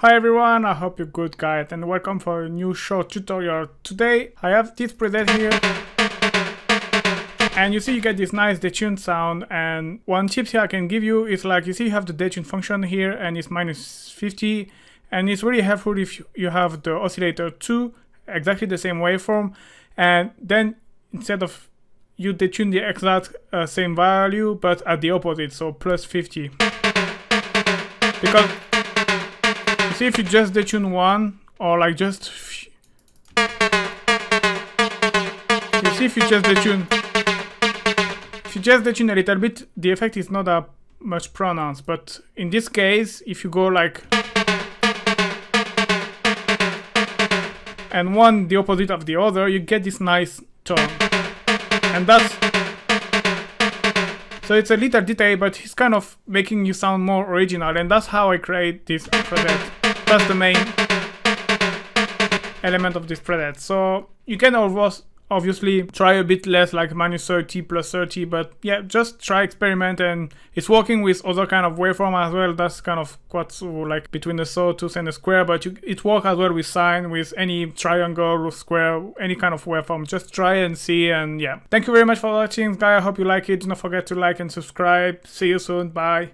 Hi everyone, I hope you're good guys and welcome for a new short tutorial. Today I have this preset here and you see you get this nice detuned sound, and one tip here I can give you is like you see you have the detune function here and it's minus 50, and it's really helpful if you have the oscillator 2, exactly the same waveform, and then instead of you detune the exact same value but at the opposite, so plus 50. Because see, if you just detune one, or like just you see if you just detune a little bit, the effect is not that much pronounced. But in this case, if you go like and one the opposite of the other, you get this nice tone. And that's so it's a little detail, but it's kind of making you sound more original, and that's how I create this preset. That's the main element of this preset. So you can always obviously try a bit less, like minus 30, plus 30, but yeah, just try, experiment, and it's working with other kind of waveform as well. That's kind of quite so like between the sawtooth and the square, but it works as well with sine, with any triangle or square, any kind of waveform. Just try and see, and yeah. Thank you very much for watching, guys. I hope you like it. Do not forget to like and subscribe. See you soon. Bye.